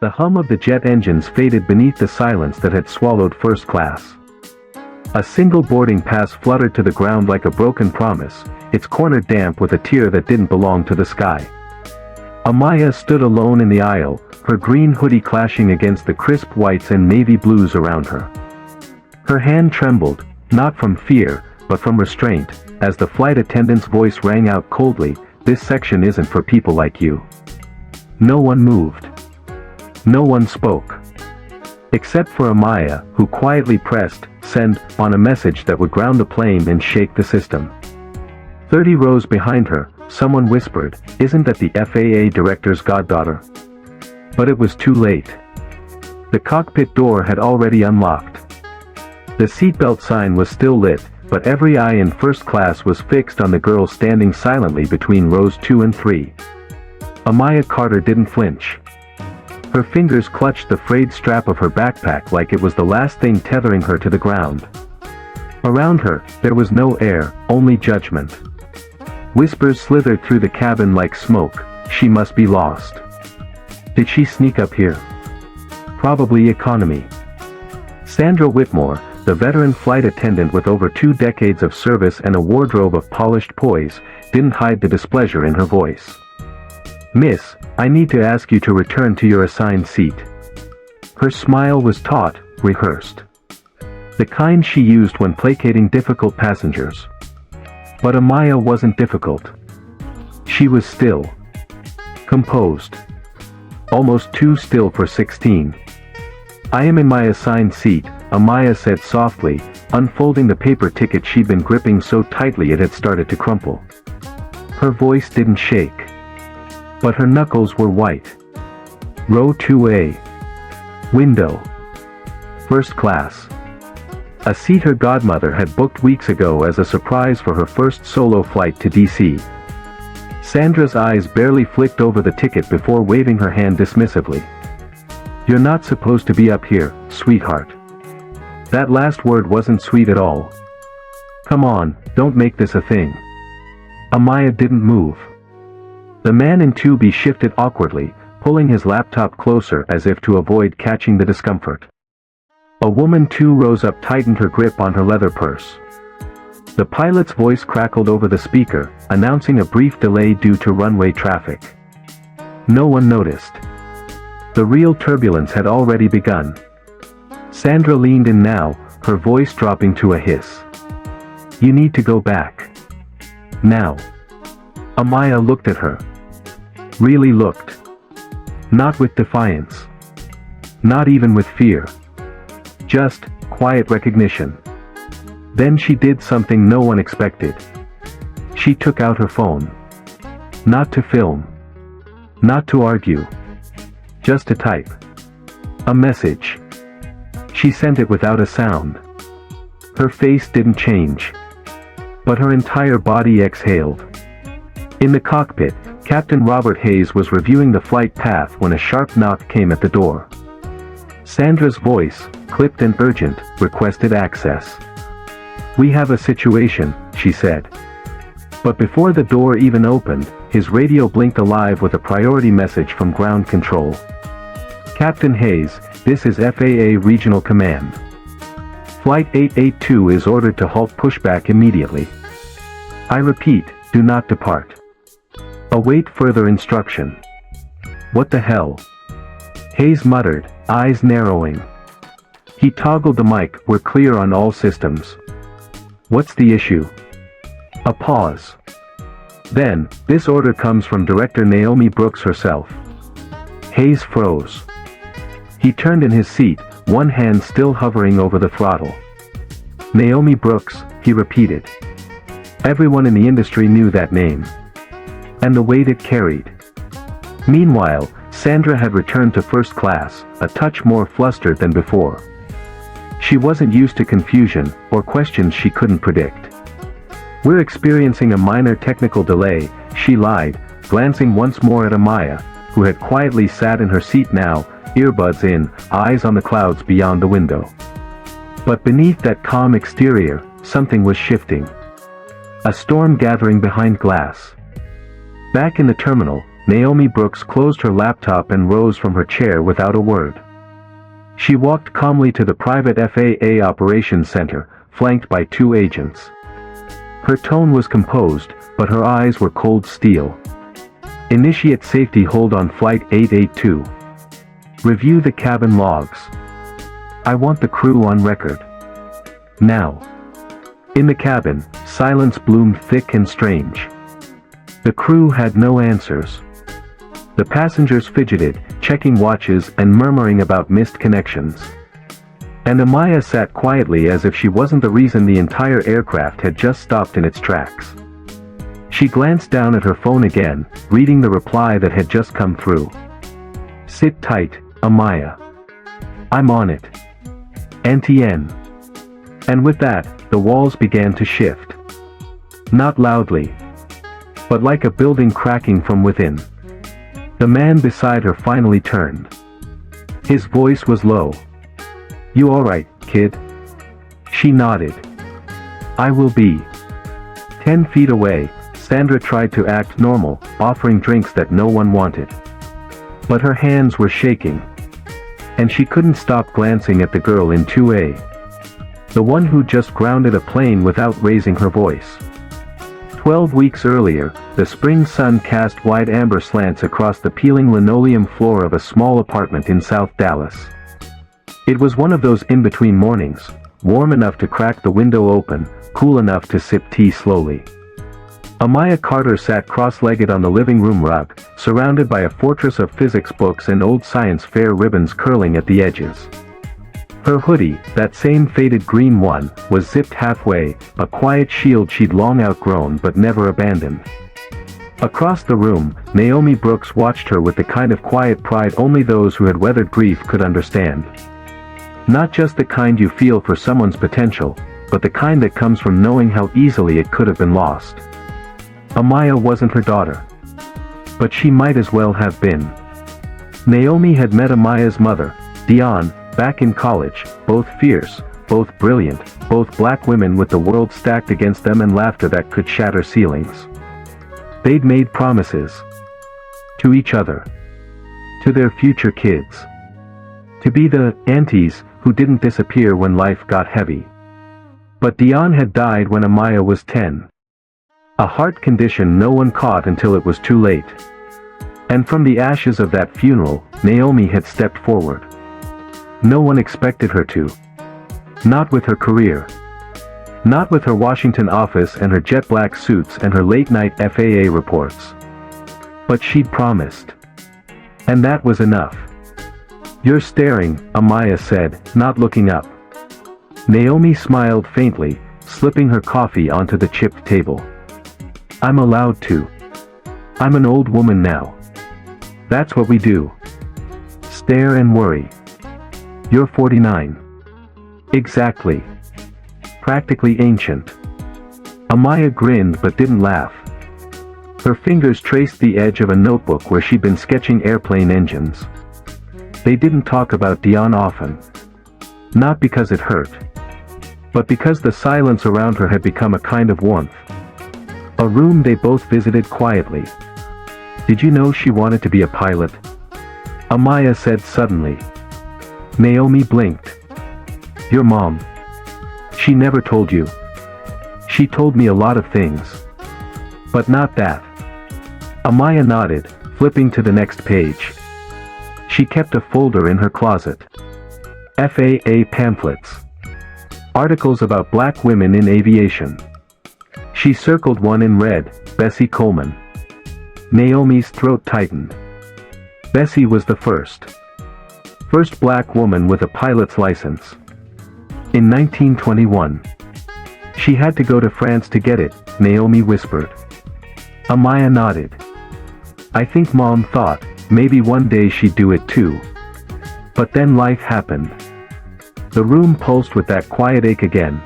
The hum of the jet engines faded beneath the silence that had swallowed first class. A single boarding pass fluttered to the ground like a broken promise, its corner damp with a tear that didn't belong to the sky. Amaya stood alone in the aisle, her green hoodie clashing against the crisp whites and navy blues around her. Her hand trembled, not from fear, but from restraint, as the flight attendant's voice rang out coldly, "This section isn't for people like you." No one moved. No one spoke. Except for Amaya, who quietly pressed "send" on a message that would ground the plane and shake the system. 30 rows behind her, someone whispered, "Isn't that the FAA director's goddaughter?" But it was too late. The cockpit door had already unlocked. The seatbelt sign was still lit, but every eye in first class was fixed on the girl standing silently between rows 2 and 3. Amaya Carter didn't flinch. Her fingers clutched the frayed strap of her backpack like it was the last thing tethering her to the ground. Around her, there was no air, only judgment. Whispers slithered through the cabin like smoke. She must be lost. Did she sneak up here? Probably economy. Sandra Whitmore, the veteran flight attendant with over 2 decades of service and a wardrobe of polished poise, didn't hide the displeasure in her voice. "Miss, I need to ask you to return to your assigned seat." Her smile was taut, rehearsed. The kind she used when placating difficult passengers. But Amaya wasn't difficult. She was still. Composed. Almost too still for 16. "I am in my assigned seat," Amaya said softly, unfolding the paper ticket she'd been gripping so tightly it had started to crumple. Her voice didn't shake. But her knuckles were white. Row 2A. Window. First class. A seat her godmother had booked weeks ago as a surprise for her first solo flight to DC. Sandra's eyes barely flicked over the ticket before waving her hand dismissively. "You're not supposed to be up here, sweetheart." That last word wasn't sweet at all. "Come on, don't make this a thing." Amaya didn't move. The man in 2B shifted awkwardly, pulling his laptop closer as if to avoid catching the discomfort. A woman 2 rows up tightened her grip on her leather purse. The pilot's voice crackled over the speaker, announcing a brief delay due to runway traffic. No one noticed. The real turbulence had already begun. Sandra leaned in now, her voice dropping to a hiss. "You need to go back. Now." Amaya looked at her. Really looked. Not with defiance. Not even with fear. Just quiet recognition. Then she did something no one expected. She took out her phone. Not to film. Not to argue. Just to type. A message. She sent it without a sound. Her face didn't change. But her entire body exhaled. In the cockpit, Captain Robert Hayes was reviewing the flight path when a sharp knock came at the door. Sandra's voice, clipped and urgent, requested access. "We have a situation," she said. But before the door even opened, his radio blinked alive with a priority message from ground control. "Captain Hayes, this is FAA Regional Command. Flight 882 is ordered to halt pushback immediately. I repeat, do not depart. Await further instruction." "What the hell?" Hayes muttered, eyes narrowing. He toggled the mic. "We're clear on all systems." "What's the issue?" A pause. Then, "This order comes from Director Naomi Brooks herself." Hayes froze. He turned in his seat, one hand still hovering over the throttle. "Naomi Brooks," he repeated. Everyone in the industry knew that name. And the weight it carried. Meanwhile, Sandra had returned to first class, a touch more flustered than before. She wasn't used to confusion, or questions she couldn't predict. "We're experiencing a minor technical delay," she lied, glancing once more at Amaya, who had quietly sat in her seat now, earbuds in, eyes on the clouds beyond the window. But beneath that calm exterior, something was shifting. A storm gathering behind glass. Back in the terminal, Naomi Brooks closed her laptop and rose from her chair without a word. She walked calmly to the private FAA operations center, flanked by 2 agents. Her tone was composed, but her eyes were cold steel. Initiate safety hold on Flight 882. Review the cabin logs. I want the crew on record. Now. In the cabin, silence bloomed thick and strange. The crew had no answers. The passengers fidgeted, checking watches and murmuring about missed connections. And Amaya sat quietly as if she wasn't the reason the entire aircraft had just stopped in its tracks. She glanced down at her phone again, reading the reply that had just come through. Sit tight, Amaya. I'm on it. NTN. And with that, the walls began to shift. Not loudly, but like a building cracking from within. The man beside her finally turned. His voice was low. You alright, kid? She nodded. I will be. 10 feet away, Sandra tried to act normal, offering drinks that no one wanted. But her hands were shaking. And she couldn't stop glancing at the girl in 2A. The one who just grounded a plane without raising her voice. 12 weeks earlier, the spring sun cast wide amber slants across the peeling linoleum floor of a small apartment in South Dallas. It was one of those in-between mornings, warm enough to crack the window open, cool enough to sip tea slowly. Amaya Carter sat cross-legged on the living room rug, surrounded by a fortress of physics books and old science fair ribbons curling at the edges. Her hoodie, that same faded green one, was zipped halfway, a quiet shield she'd long outgrown but never abandoned. Across the room, Naomi Brooks watched her with the kind of quiet pride only those who had weathered grief could understand. Not just the kind you feel for someone's potential, but the kind that comes from knowing how easily it could have been lost. Amaya wasn't her daughter. But she might as well have been. Naomi had met Amaya's mother, Dion, back in college, both fierce, both brilliant, both black women with the world stacked against them and laughter that could shatter ceilings. They'd made promises. To each other. To their future kids. To be the aunties who didn't disappear when life got heavy. But Dion had died when Amaya was 10. A heart condition no one caught until it was too late. And from the ashes of that funeral, Naomi had stepped forward. No one expected her to. Not with her career. Not with her Washington office and her jet black suits and her late-night FAA reports. But she'd promised. And that was enough. You're staring, Amaya said, not looking up. Naomi smiled faintly, slipping her coffee onto the chipped table. I'm allowed to. I'm an old woman now. That's what we do. Stare and worry. You're 49. Exactly. Practically ancient. Amaya grinned but didn't laugh. Her fingers traced the edge of a notebook where she'd been sketching airplane engines. They didn't talk about Dion often. Not because it hurt. But because the silence around her had become a kind of warmth. A room they both visited quietly. Did you know she wanted to be a pilot? Amaya said suddenly. Naomi blinked. Your mom. She never told you. She told me a lot of things. But not that. Amaya nodded, flipping to the next page. She kept a folder in her closet. FAA pamphlets. Articles about black women in aviation. She circled one in red, Bessie Coleman. Naomi's throat tightened. Bessie was the first black woman with a pilot's license. In 1921. She had to go to France to get it, Naomi whispered. Amaya nodded. I think Mom thought, maybe one day she'd do it too. But then life happened. The room pulsed with that quiet ache again.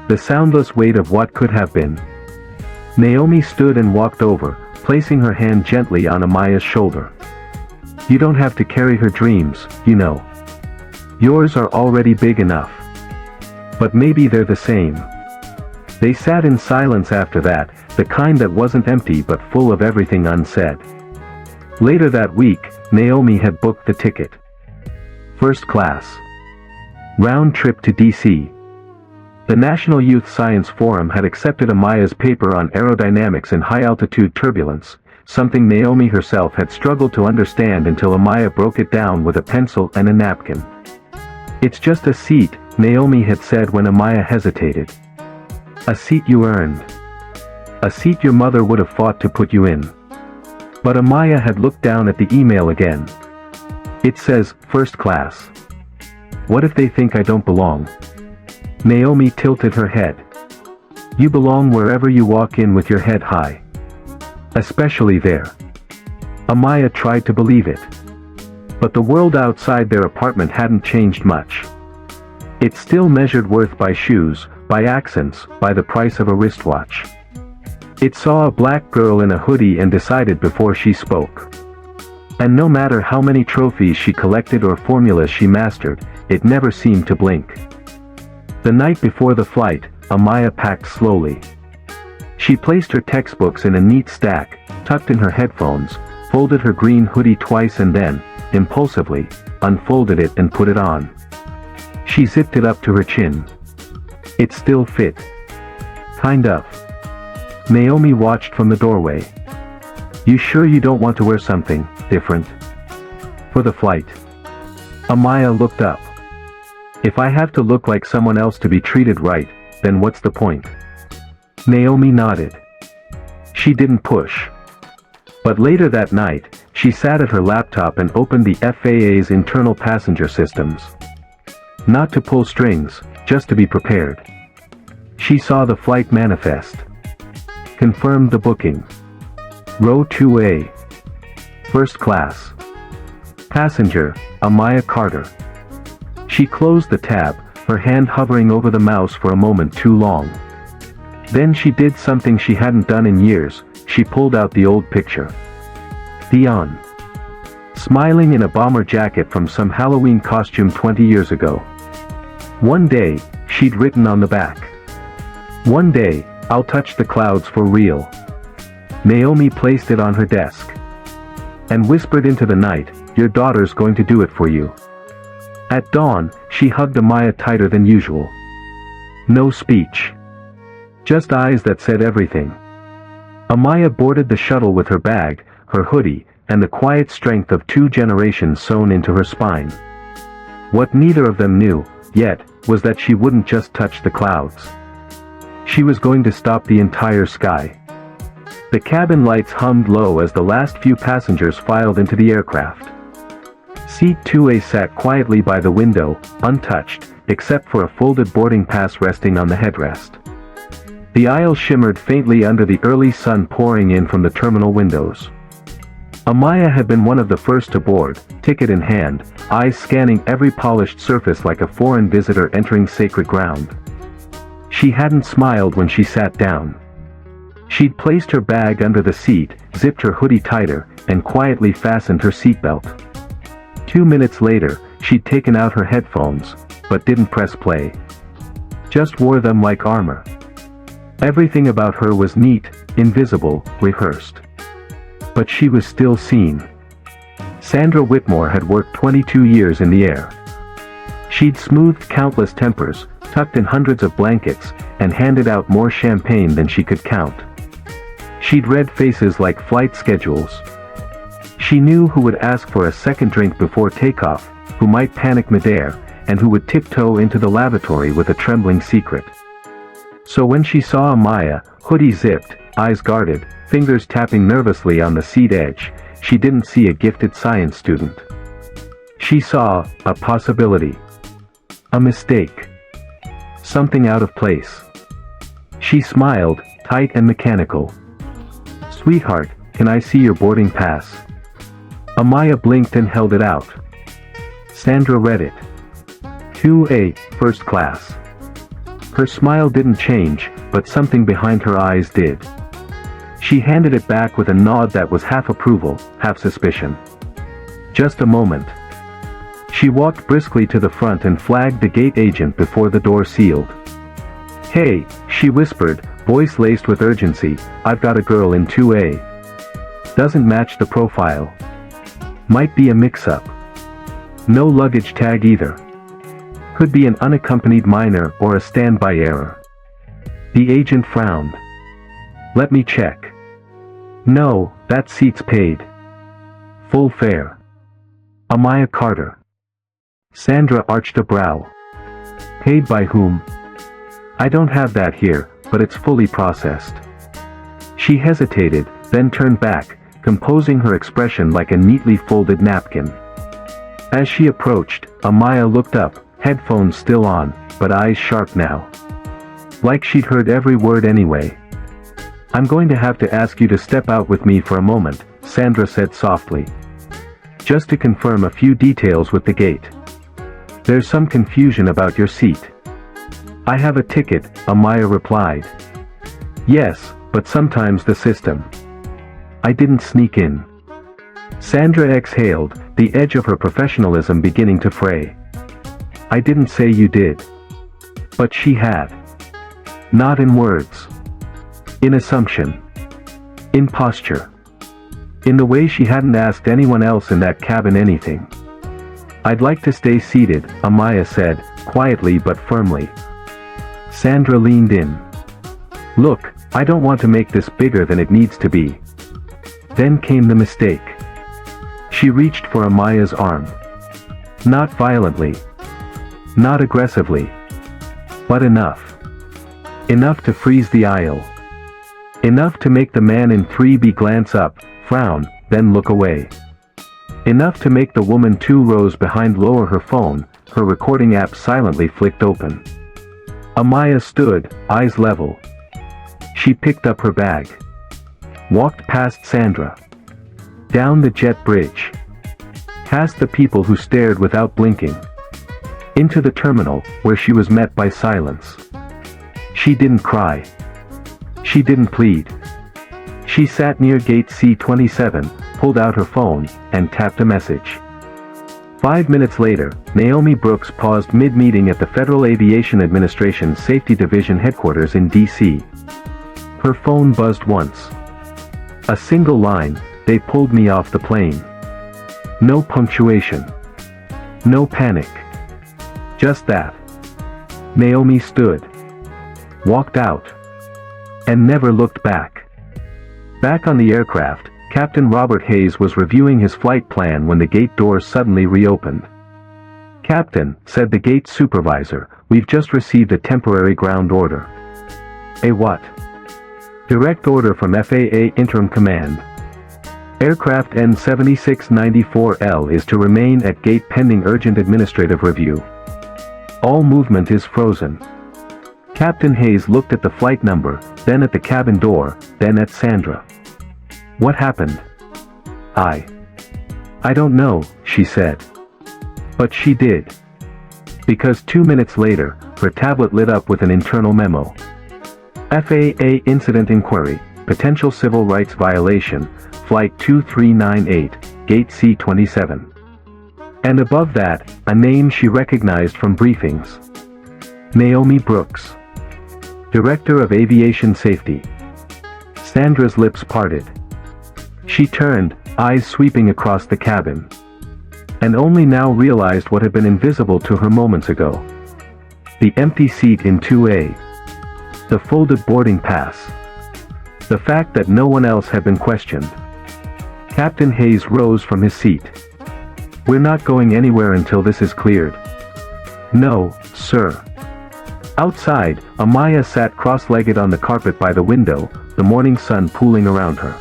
The soundless weight of what could have been. Naomi stood and walked over, placing her hand gently on Amaya's shoulder. You don't have to carry her dreams, you know. Yours are already big enough. But maybe they're the same. They sat in silence after that, the kind that wasn't empty but full of everything unsaid. Later that week, Naomi had booked the ticket. First class. Round trip to DC. The National Youth Science Forum had accepted Amaya's paper on aerodynamics in high-altitude turbulence, something Naomi herself had struggled to understand until Amaya broke it down with a pencil and a napkin. "It's just a seat," Naomi had said when Amaya hesitated. "A seat you earned. A seat your mother would have fought to put you in." But Amaya had looked down at the email again. "It says, first class. What if they think I don't belong?" Naomi tilted her head. "You belong wherever you walk in with your head high. Especially there." Amaya tried to believe it. But the world outside their apartment hadn't changed much. It still measured worth by shoes, by accents, by the price of a wristwatch. It saw a black girl in a hoodie and decided before she spoke. And no matter how many trophies she collected or formulas she mastered, it never seemed to blink. The night before the flight, Amaya packed slowly. She placed her textbooks in a neat stack, tucked in her headphones, folded her green hoodie twice and then, impulsively, unfolded it and put it on. She zipped it up to her chin. It still fit. Kind of. Naomi watched from the doorway. "You sure you don't want to wear something different for the flight?" Amaya looked up. "If I have to look like someone else to be treated right, then what's the point?" Naomi nodded. She didn't push. But later that night, she sat at her laptop and opened the FAA's internal passenger systems. Not to pull strings, just to be prepared. She saw the flight manifest. Confirmed the booking. Row 2A. First class. Passenger, Amaya Carter. She closed the tab, her hand hovering over the mouse for a moment too long. Then she did something she hadn't done in years, she pulled out the old picture. Dion. Smiling in a bomber jacket from some Halloween costume 20 years ago. One day, she'd written on the back. "One day, I'll touch the clouds for real." Naomi placed it on her desk. And whispered into the night, "Your daughter's going to do it for you." At dawn, she hugged Amaya tighter than usual. No speech. Just eyes that said everything. Amaya boarded the shuttle with her bag, her hoodie, and the quiet strength of 2 generations sewn into her spine. What neither of them knew, yet, was that she wouldn't just touch the clouds. She was going to stop the entire sky. The cabin lights hummed low as the last few passengers filed into the aircraft. Seat 2A sat quietly by the window, untouched, except for a folded boarding pass resting on the headrest. The aisle shimmered faintly under the early sun pouring in from the terminal windows. Amaya had been one of the first to board, ticket in hand, eyes scanning every polished surface like a foreign visitor entering sacred ground. She hadn't smiled when she sat down. She'd placed her bag under the seat, zipped her hoodie tighter, and quietly fastened her seatbelt. 2 minutes later, she'd taken out her headphones, but didn't press play. Just wore them like armor. Everything about her was neat, invisible, rehearsed. But she was still seen. Sandra Whitmore had worked 22 years in the air. She'd smoothed countless tempers, tucked in hundreds of blankets, and handed out more champagne than she could count. She'd read faces like flight schedules. She knew who would ask for a second drink before takeoff, who might panic midair, and who would tiptoe into the lavatory with a trembling secret. So when she saw Amaya, hoodie zipped, eyes guarded, fingers tapping nervously on the seat edge, she didn't see a gifted science student. She saw a possibility. A mistake. Something out of place. She smiled, tight and mechanical. "Sweetheart, can I see your boarding pass?" Amaya blinked and held it out. Sandra read it. 2A, first class. Her smile didn't change, but something behind her eyes did. She handed it back with a nod that was half approval, half suspicion. Just a moment. She walked briskly to the front and flagged the gate agent before the door sealed. "Hey," she whispered, voice laced with urgency, "I've got a girl in 2A. Doesn't match the profile." Might be a mix-up. No luggage tag either. Could be an unaccompanied minor or a standby error. The agent frowned. Let me check. No, that seat's paid. Full fare. Amaya Carter. Sandra arched a brow. Paid by whom? I don't have that here, but it's fully processed. She hesitated, then turned back, composing her expression like a neatly folded napkin. As she approached, Amaya looked up, headphones still on, but eyes sharp now. Like she'd heard every word anyway. I'm going to have to ask you to step out with me for a moment, Sandra said softly. Just to confirm a few details with the gate. There's some confusion about your seat. I have a ticket, Amaya replied. Yes, but sometimes the system. I didn't sneak in. Sandra exhaled, the edge of her professionalism beginning to fray. I didn't say you did. But she had. Not in words. In assumption. In posture. In the way she hadn't asked anyone else in that cabin anything. I'd like to stay seated, Amaya said, quietly but firmly. Sandra leaned in. Look, I don't want to make this bigger than it needs to be. Then came the mistake. She reached for Amaya's arm. Not violently. Not aggressively. But enough. Enough to freeze the aisle. Enough to make the man in 3B glance up, frown, then look away. Enough to make the woman 2 rows behind lower her phone, her recording app silently flicked open. Amaya stood, eyes level. She picked up her bag. Walked past Sandra. Down the jet bridge. Past the people who stared without blinking. Into the terminal, where she was met by silence. She didn't cry. She didn't plead. She sat near gate C27, pulled out her phone, and tapped a message. 5 minutes later, Naomi Brooks paused mid-meeting at the Federal Aviation Administration Safety Division headquarters in D.C. Her phone buzzed once. A single line, they pulled me off the plane. No punctuation. No panic. Just that. Naomi stood. Walked out. And never looked back. Back on the aircraft, Captain Robert Hayes was reviewing his flight plan when the gate doors suddenly reopened. Captain, said the gate supervisor, we've just received a temporary ground order. A what? Direct order from FAA Interim Command. Aircraft N7694L is to remain at gate pending urgent administrative review. All movement is frozen. Captain Hayes looked at the flight number, then at the cabin door, then at Sandra. What happened? I don't know, she said. But she did. Because 2 minutes later, her tablet lit up with an internal memo. FAA Incident Inquiry, Potential Civil Rights Violation, Flight 2398, Gate C27. And above that, a name she recognized from briefings. Naomi Brooks. Director of Aviation Safety. Sandra's lips parted. She turned, eyes sweeping across the cabin. And only now realized what had been invisible to her moments ago. The empty seat in 2A. The folded boarding pass. The fact that no one else had been questioned. Captain Hayes rose from his seat. We're not going anywhere until this is cleared. No, sir. Outside, Amaya sat cross-legged on the carpet by the window, the morning sun pooling around her.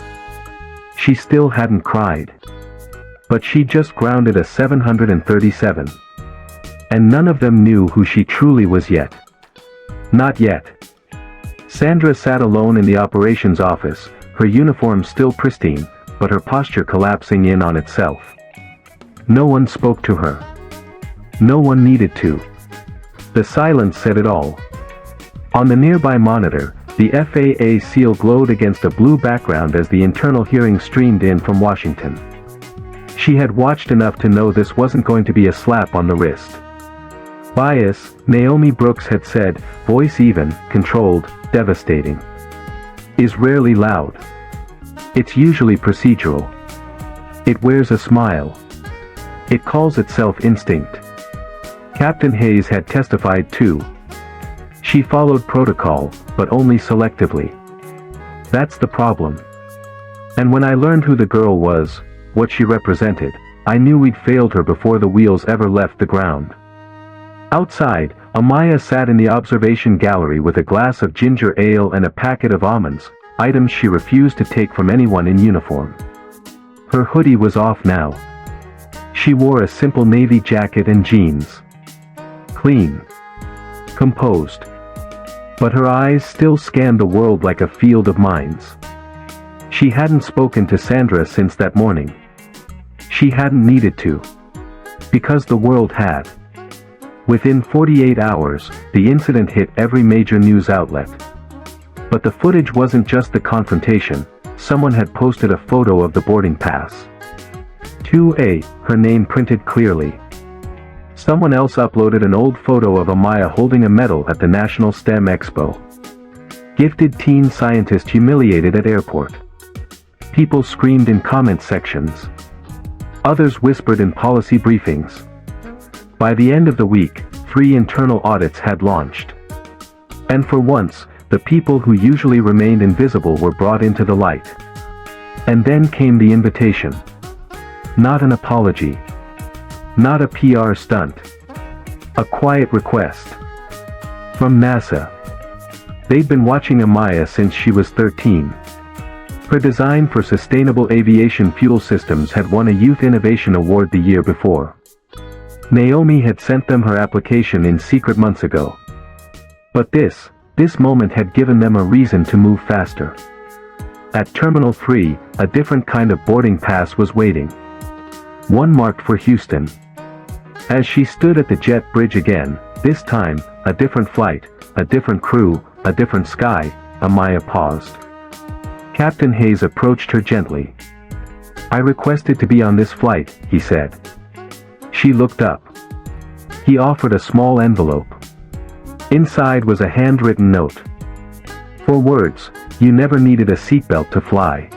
She still hadn't cried. But she just grounded a 737. And none of them knew who she truly was yet. Not yet. Sandra sat alone in the operations office, her uniform still pristine, but her posture collapsing in on itself. No one spoke to her. No one needed to. The silence said it all. On the nearby monitor, the FAA seal glowed against a blue background as the internal hearing streamed in from Washington. She had watched enough to know this wasn't going to be a slap on the wrist. Bias, Naomi Brooks had said, voice even, controlled, devastating. Is rarely loud. It's usually procedural. It wears a smile. It calls itself instinct. Captain Hayes had testified too. She followed protocol, but only selectively. That's the problem. And when I learned who the girl was, what she represented, I knew we'd failed her before the wheels ever left the ground. Outside, Amaya sat in the observation gallery with a glass of ginger ale and a packet of almonds, items she refused to take from anyone in uniform. Her hoodie was off now. She wore a simple navy jacket and jeans. Clean. Composed. But her eyes still scanned the world like a field of mines. She hadn't spoken to Sandra since that morning. She hadn't needed to. Because the world had. Within 48 hours, the incident hit every major news outlet. But the footage wasn't just the confrontation, someone had posted a photo of the boarding pass. 2A, her name printed clearly. Someone else uploaded an old photo of Amaya holding a medal at the National STEM Expo. Gifted teen scientist humiliated at airport. People screamed in comment sections. Others whispered in policy briefings. By the end of the week, 3 internal audits had launched. And for once, the people who usually remained invisible were brought into the light. And then came the invitation. Not an apology. Not a PR stunt. A quiet request. From NASA. They'd been watching Amaya since she was 13. Her design for sustainable aviation fuel systems had won a Youth Innovation Award the year before. Naomi had sent them her application in secret months ago. But this moment had given them a reason to move faster. At Terminal 3, a different kind of boarding pass was waiting. One marked for Houston. As she stood at the jet bridge again, this time, a different flight, a different crew, a different sky, Amaya paused. Captain Hayes approached her gently. I requested to be on this flight, he said. She looked up. He offered a small envelope. Inside was a handwritten note. For words, you never needed a seatbelt to fly.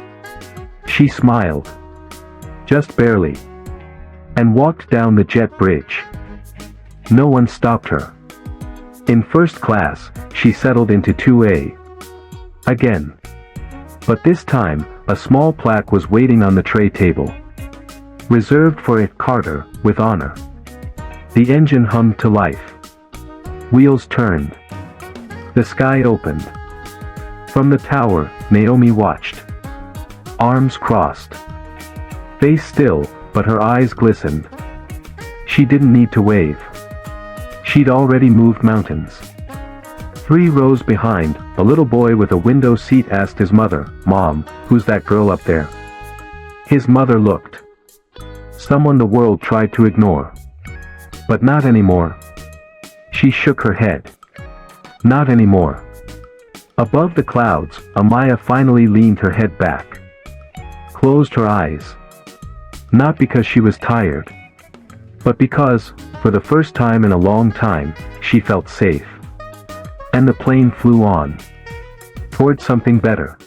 She smiled. Just barely. And walked down the jet bridge. No one stopped her. In first class, she settled into 2A. Again. But this time, a small plaque was waiting on the tray table. Reserved for it, Carter, with honor. The engine hummed to life. Wheels turned. The sky opened. From the tower, Naomi watched. Arms crossed. Face still, but her eyes glistened. She didn't need to wave. She'd already moved mountains. 3 rows behind, a little boy with a window seat asked his mother, Mom, who's that girl up there? His mother looked. Someone the world tried to ignore. But not anymore. She shook her head. Not anymore. Above the clouds, Amaya finally leaned her head back. Closed her eyes. Not because she was tired. But because, for the first time in a long time, she felt safe. And the plane flew on. Toward something better.